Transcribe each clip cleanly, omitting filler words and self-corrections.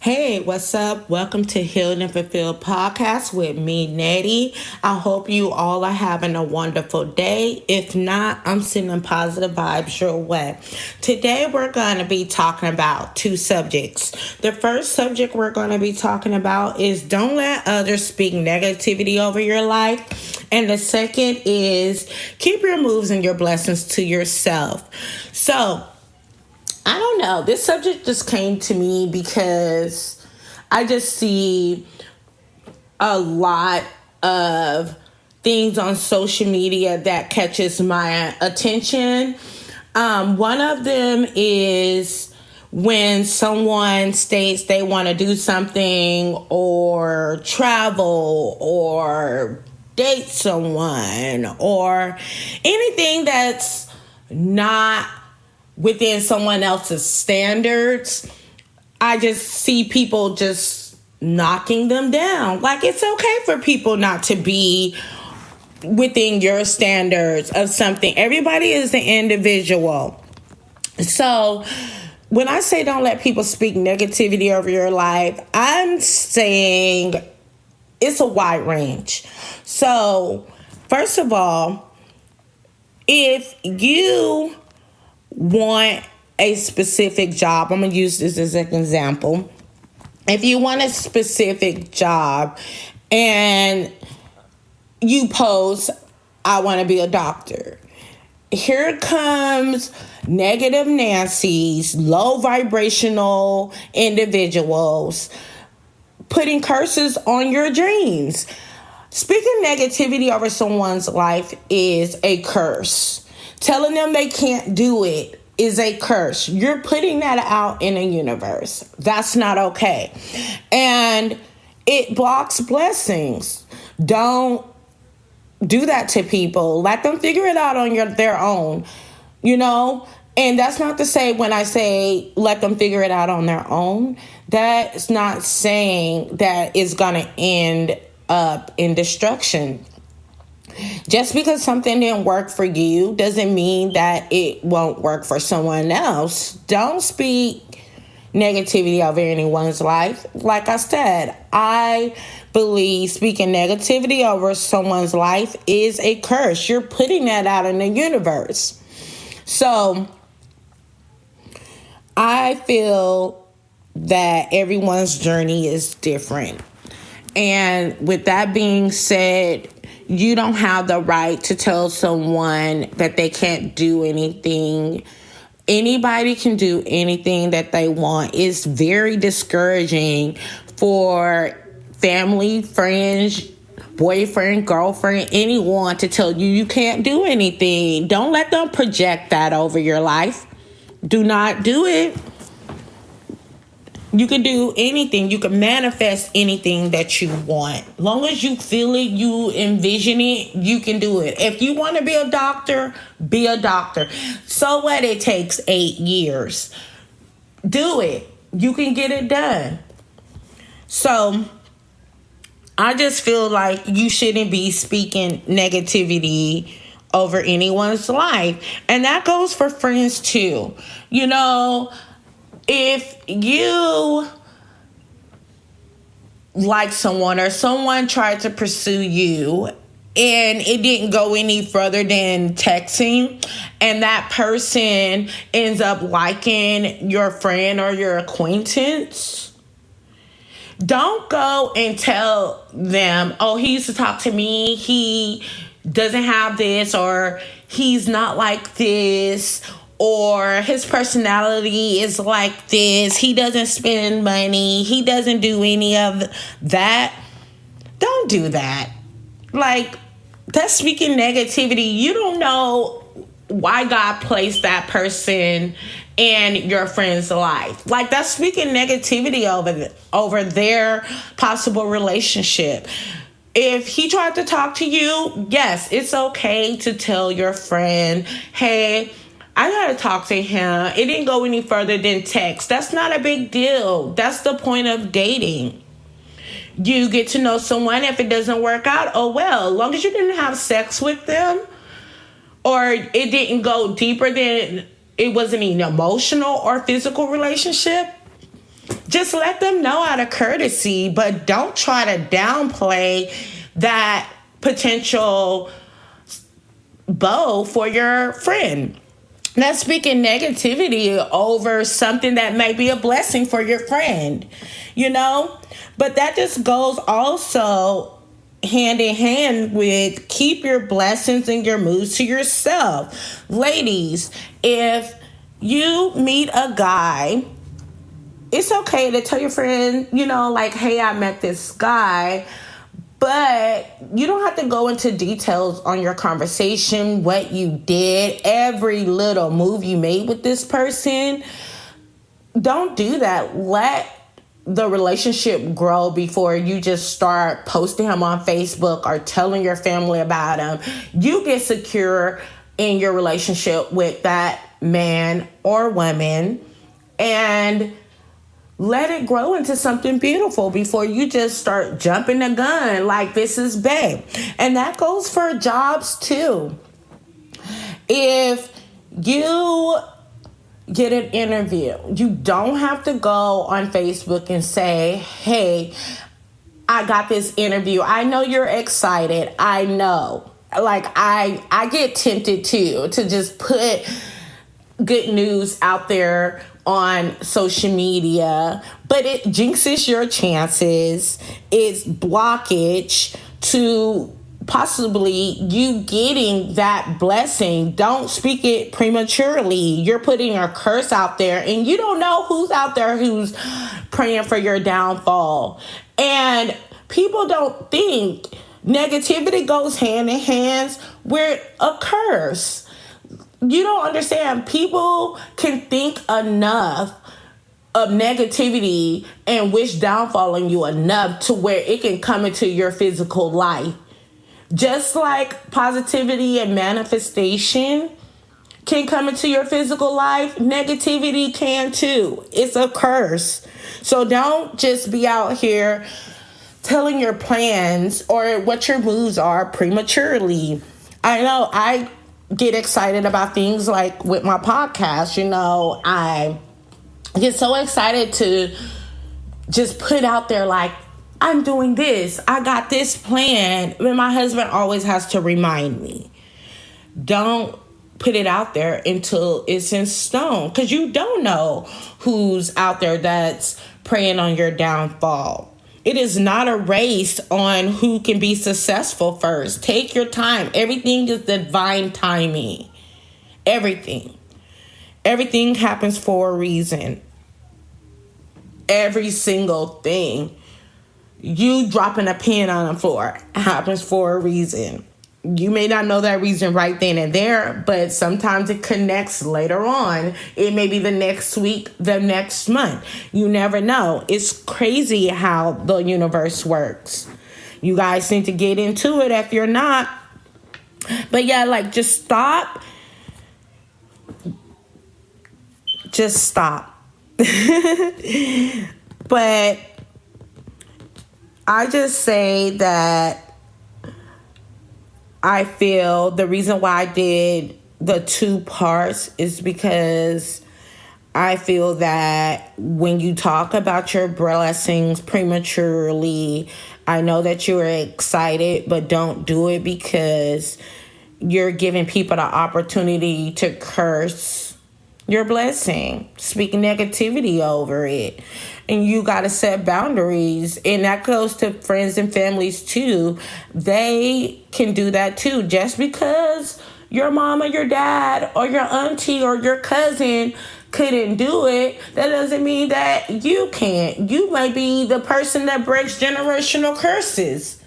Hey, what's up? Welcome to Healed and Fulfilled podcast with me, Nettie. I hope you all are having a wonderful day. If not, I'm sending positive vibes your way. Today, we're going to be talking about two subjects. The first subject we're going to be talking about is don't let others speak negativity over your life. And the second is keep your moves and your blessings to yourself. So, I don't know. This subject just came to me because I just see a lot of things on social media that catches my attention. One of them is when someone states they want to do something or travel or date someone or anything that's not within someone else's standards. I just see people just knocking them down. Like, it's okay for people not to be within your standards of something. Everybody is an individual. So when I say don't let people speak negativity over your life, I'm saying it's a wide range. So first of all, if you want a specific job, I'm going to use this as an example. If you want a specific job and you post, I want to be a doctor. Here comes negative Nancy's, low vibrational individuals putting curses on your dreams. Speaking negativity over someone's life is a curse. Telling them they can't do it is a curse. You're putting that out in the universe. That's not okay. And it blocks blessings. Don't do that to people. Let them figure it out on their own, And that's not to say when I say let them figure it out on their own, that's not saying that it's going to end up in destruction. Just because something didn't work for you doesn't mean that it won't work for someone else. Don't speak negativity over anyone's life. Like I said, I believe speaking negativity over someone's life is a curse. You're putting that out in the universe. So I feel that everyone's journey is different. And with that being said, you don't have the right to tell someone that they can't do anything. Anybody can do anything that they want. It's very discouraging for family, friends, boyfriend, girlfriend, anyone to tell you you can't do anything. Don't let them project that over your life. Do not do it. You can do anything. You can manifest anything that you want. As long as you feel it, you envision it, you can do it. If you want to be a doctor, be a doctor. So what? It takes 8 years. Do it. You can get it done. So I just feel like you shouldn't be speaking negativity over anyone's life. And that goes for friends too. If you like someone or someone tried to pursue you and it didn't go any further than texting and that person ends up liking your friend or your acquaintance, don't go and tell them, oh, he used to talk to me, he doesn't have this, or he's not like this, or his personality is like this, he doesn't spend money, he doesn't do any of that. Don't do that. Like, that's speaking negativity. You don't know why God placed that person in your friend's life. Like, that's speaking negativity over their possible relationship. If he tried to talk to you, yes, it's okay to tell your friend, hey, I gotta talk to him. It didn't go any further than text. That's not a big deal. That's the point of dating. You get to know someone. If it doesn't work out, oh well. As long as you didn't have sex with them or it didn't go deeper than it wasn't an emotional or physical relationship, just let them know out of courtesy, but don't try to downplay that potential beau for your friend. Not speaking negativity over something that may be a blessing for your friend, But that just goes also hand in hand with keep your blessings and your moves to yourself. Ladies, if you meet a guy, it's okay to tell your friend, hey, I met this guy. But you don't have to go into details on your conversation, what you did, every little move you made with this person. Don't do that. Let the relationship grow before you just start posting him on Facebook or telling your family about him. You get secure in your relationship with that man or woman and let it grow into something beautiful before you just start jumping the gun like this is babe. And that goes for jobs too. If you get an interview, you don't have to go on Facebook and say, hey, I got this interview. I know you're excited. I know. I get tempted to just put good news out there on social media, but it jinxes your chances. It's blockage to possibly you getting that blessing. Don't speak it prematurely. You're putting a curse out there, and you don't know who's out there who's praying for your downfall. And people don't think negativity goes hand in hand with a curse. You don't understand. People can think enough of negativity and wish downfall on you enough to where it can come into your physical life. Just like positivity and manifestation can come into your physical life, negativity can too. It's a curse. So don't just be out here telling your plans or what your moves are prematurely. I know I get excited about things like with my podcast. I get so excited to just put out there like, I'm doing this. I got this plan. And my husband always has to remind me, don't put it out there until it's in stone, because you don't know who's out there that's preying on your downfall. It is not a race on who can be successful first. Take your time. Everything is divine timing. Everything. Everything happens for a reason. Every single thing. You dropping a pen on the floor happens for a reason. You may not know that reason right then and there, but sometimes it connects later on. It may be the next week, the next month. You never know. It's crazy how the universe works. You guys need to get into it if you're not. But yeah, just stop. Just stop. But I just say that I feel the reason why I did the 2 parts is because I feel that when you talk about your blessings prematurely, I know that you're excited, but don't do it because you're giving people the opportunity to curse your blessing, speak negativity over it. And you got to set boundaries. And that goes to friends and families too. They can do that too. Just because your mom or your dad or your auntie or your cousin couldn't do it, that doesn't mean that you can't. You might be the person that breaks generational curses.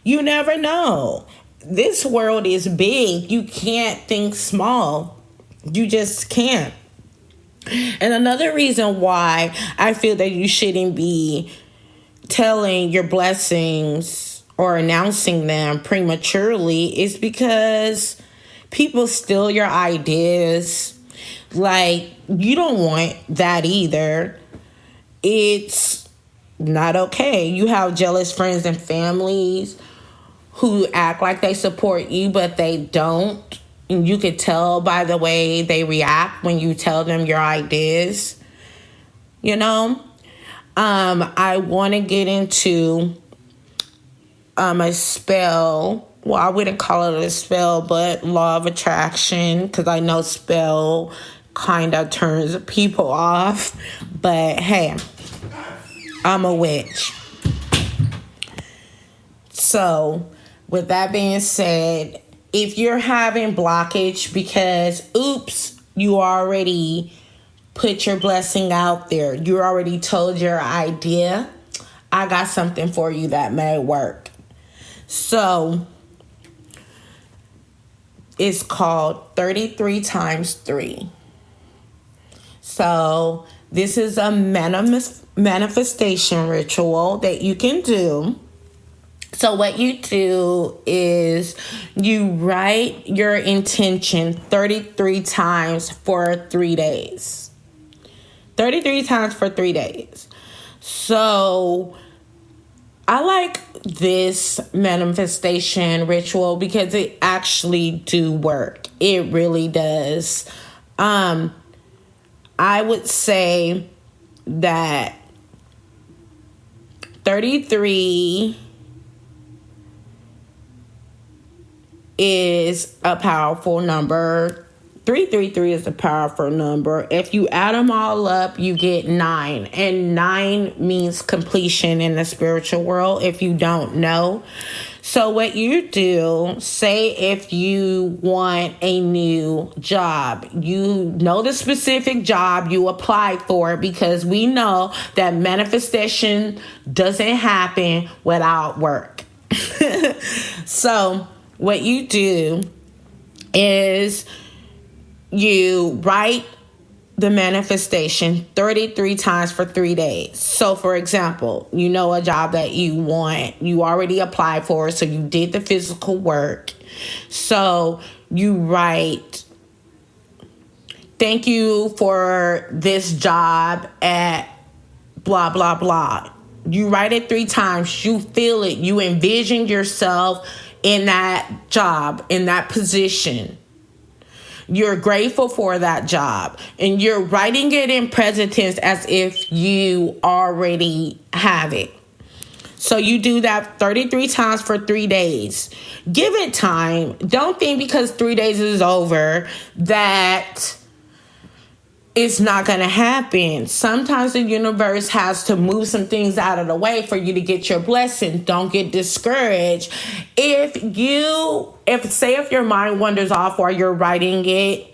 You never know. This world is big. You can't think small. You just can't. And another reason why I feel that you shouldn't be telling your blessings or announcing them prematurely is because people steal your ideas. You don't want that either. It's not okay. You have jealous friends and families who act like they support you, but they don't. And you could tell by the way they react when you tell them your ideas. I want to get into a spell. Well, I wouldn't call it a spell, but law of attraction, because I know spell kind of turns people off. But hey, I'm a witch. So, with that being said, if you're having blockage because, oops, you already put your blessing out there, you already told your idea, I got something for you that may work. So, it's called 33 times 3. So, this is a manifestation ritual that you can do. So what you do is you write your intention 33 times for 3 days. 33 times for 3 days. So I like this manifestation ritual because it actually do work. It really does. I would say that 33 is a powerful number. 333 is a powerful number. If you add them all up, you get 9. And 9 means completion in the spiritual world, if you don't know. So what you do, say if you want a new job, you know the specific job you applied for, because we know that manifestation doesn't happen without work. So what you do is you write the manifestation 33 times for 3 days. So, for example, you know a job that you want, you already applied for, so you did the physical work. So you write, thank you for this job at blah, blah, blah. You write it 3 times, you feel it, you envision yourself in that job, in that position. You're grateful for that job, and you're writing it in present tense as if you already have it. So you do that 33 times for 3 days. Give it time. Don't think because 3 days is over that it's not going to happen. Sometimes the universe has to move some things out of the way for you to get your blessing. Don't get discouraged. If your mind wanders off while you're writing it,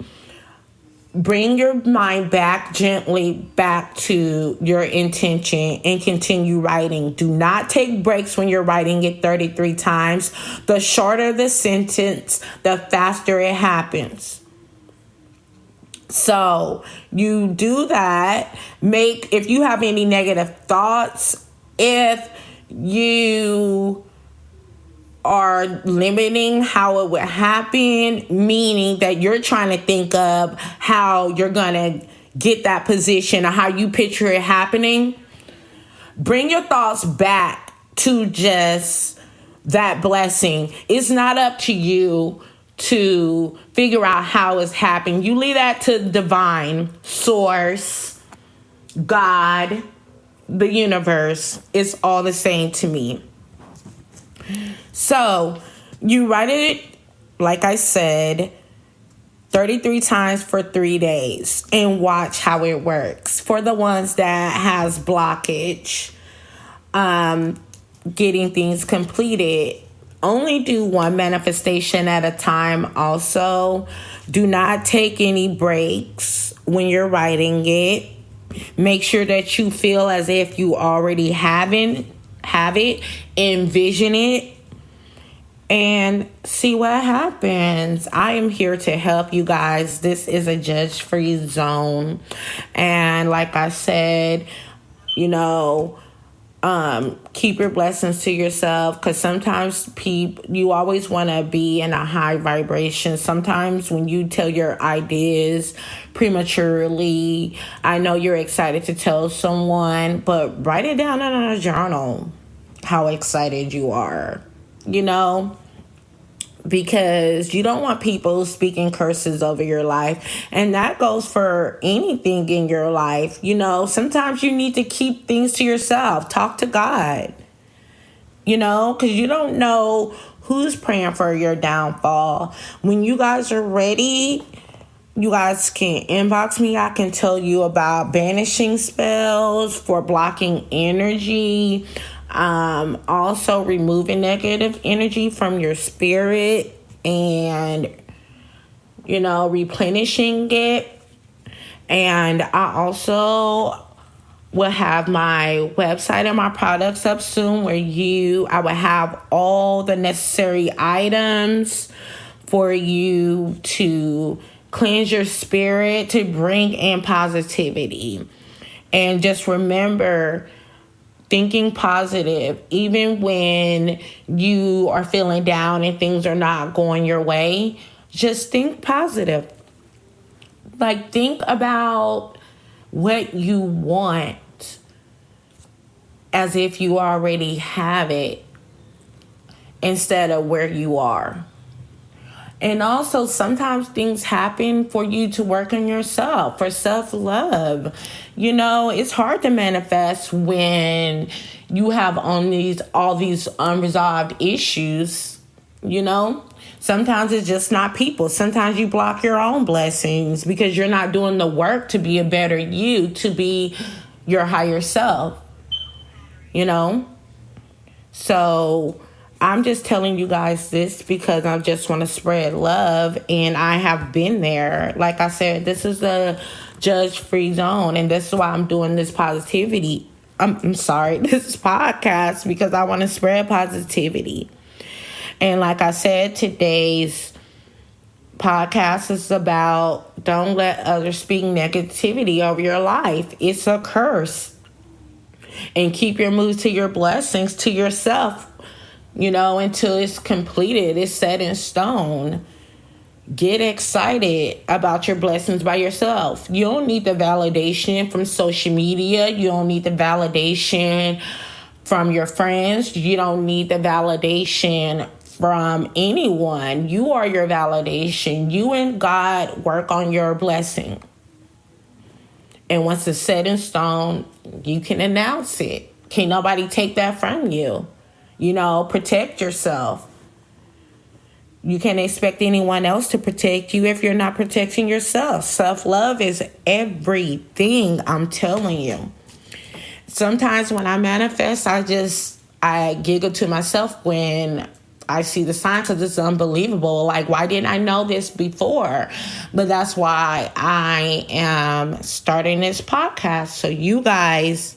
bring your mind gently back to your intention and continue writing. Do not take breaks when you're writing it 33 times. The shorter the sentence, the faster it happens. So you do that. If you have any negative thoughts, if you are limiting how it would happen, meaning that you're trying to think of how you're going to get that position or how you picture it happening, bring your thoughts back to just that blessing. It's not up to you to figure out how it's happening. You leave that to divine source, God, the universe. It's all the same to me. So you write it, like I said, 33 times for 3 days and watch how it works. For the ones that has blockage, getting things completed, only do one manifestation at a time. Also, do not take any breaks when you're writing it. Make sure that you feel as if you already have it. Envision it and see what happens. I am here to help you guys. This is a judge-free zone. And like I said, keep your blessings to yourself, because sometimes you always want to be in a high vibration. Sometimes when you tell your ideas prematurely, I know you're excited to tell someone, but write it down in a journal how excited you are. because you don't want people speaking curses over your life. And that goes for anything in your life. Sometimes you need to keep things to yourself. Talk to God, because you don't know who's praying for your downfall. When you guys are ready, you guys can inbox me. I can tell you about banishing spells for blocking energy. Also removing negative energy from your spirit and, replenishing it. And I also will have my website and my products up soon where I will have all the necessary items for you to cleanse your spirit, to bring in positivity. And just remember, thinking positive, even when you are feeling down and things are not going your way, just think positive. Think about what you want as if you already have it instead of where you are. And also, sometimes things happen for you to work on yourself, for self-love. It's hard to manifest when you have all these unresolved issues, Sometimes it's just not people. Sometimes you block your own blessings because you're not doing the work to be a better you, to be your higher self, So I'm just telling you guys this because I just want to spread love, and I have been there. Like I said, this is a judge-free zone, and this is why I'm doing this positivity. This podcast, because I want to spread positivity. And like I said, today's podcast is about don't let others speak negativity over your life. It's a curse. And keep your moves to your blessings to yourself, until it's completed, it's set in stone. Get excited about your blessings by yourself. You don't need the validation from social media. You don't need the validation from your friends. You don't need the validation from anyone. You are your validation. You and God work on your blessing. And once it's set in stone, you can announce it. Can't nobody take that from you. Protect yourself. You can't expect anyone else to protect you if you're not protecting yourself. Self-love is everything, I'm telling you. Sometimes when I manifest, I giggle to myself when I see the sign, because it's unbelievable. Why didn't I know this before? But that's why I am starting this podcast, so you guys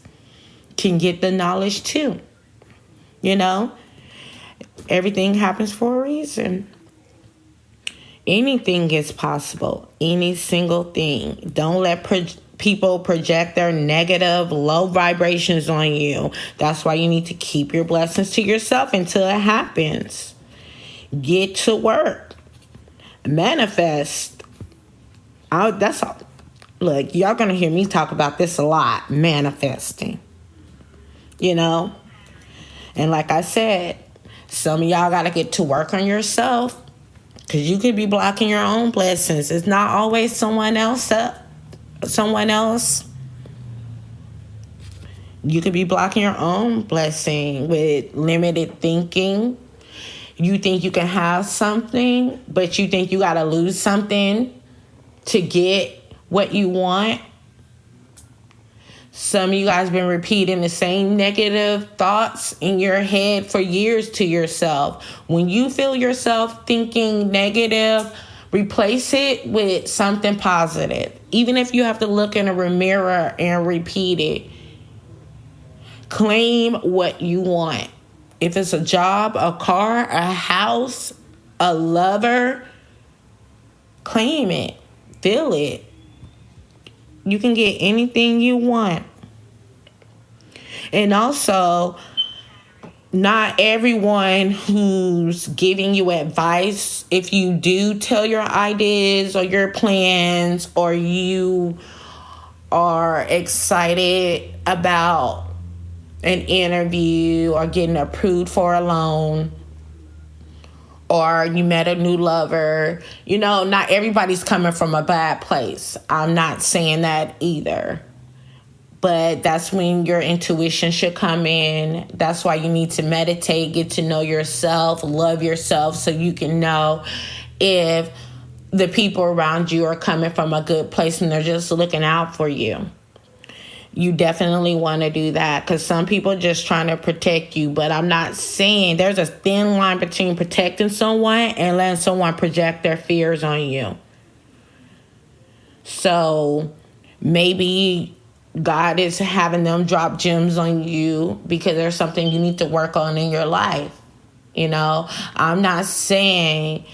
can get the knowledge too. Everything happens for a reason. Anything is possible. Any single thing. Don't let people project their negative, low vibrations on you. That's why you need to keep your blessings to yourself until it happens. Get to work. Manifest. That's all. Look, y'all going to hear me talk about this a lot. Manifesting. And like I said, some of y'all got to get to work on yourself, because you could be blocking your own blessings. It's not always someone else. You could be blocking your own blessing with limited thinking. You think you can have something, but you think you got to lose something to get what you want. Some of you guys been repeating the same negative thoughts in your head for years to yourself. When you feel yourself thinking negative, replace it with something positive. Even if you have to look in a mirror and repeat it. Claim what you want. If it's a job, a car, a house, a lover, claim it. Feel it. You can get anything you want. And also, not everyone who's giving you advice, if you do tell your ideas or your plans, or you are excited about an interview or getting approved for a loan, or you met a new lover. Not everybody's coming from a bad place. I'm not saying that either. But that's when your intuition should come in. That's why you need to meditate, get to know yourself, love yourself, so you can know if the people around you are coming from a good place and they're just looking out for you. You definitely want to do that, because some people are just trying to protect you. But I'm not saying, there's a thin line between protecting someone and letting someone project their fears on you. So maybe God is having them drop gems on you because there's something you need to work on in your life. I'm not saying,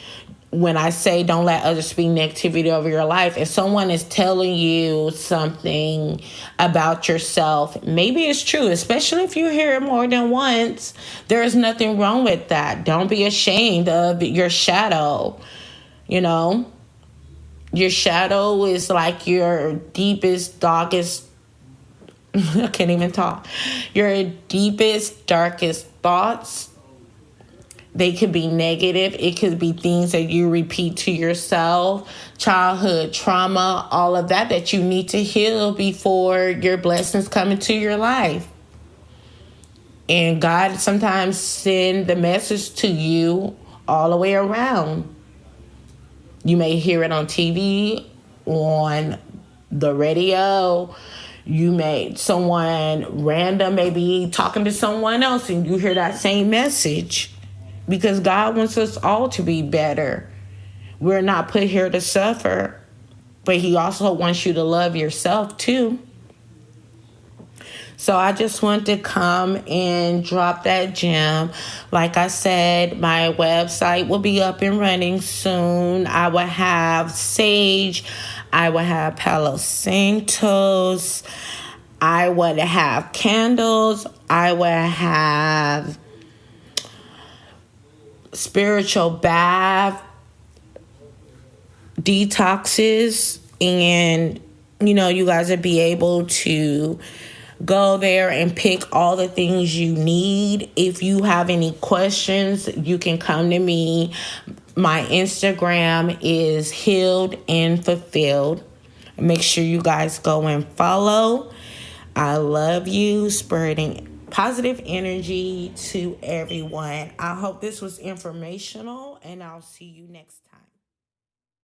when I say don't let others speak negativity over your life, if someone is telling you something about yourself, maybe it's true, especially if you hear it more than once. There's nothing wrong with that. Don't be ashamed of your shadow. Your shadow is like your deepest, darkest, I can't even talk. Your deepest, darkest thoughts. They could be negative. It could be things that you repeat to yourself, childhood trauma, all of that you need to heal before your blessings come into your life. And God sometimes send the message to you all the way around. You may hear it on TV, on the radio. Someone random may be talking to someone else and you hear that same message. Because God wants us all to be better. We're not put here to suffer. But He also wants you to love yourself too. So I just want to come and drop that gem. Like I said, my website will be up and running soon. I will have sage. I will have Palo Santos. I would have candles. I would have spiritual bath detoxes, and you guys would be able to go there and pick all the things you need. If you have any questions, you can come to me. My Instagram is Healed and Fulfilled. Make sure you guys go and follow. I love you, spreading positive energy to everyone. I hope this was informational, and I'll see you next time.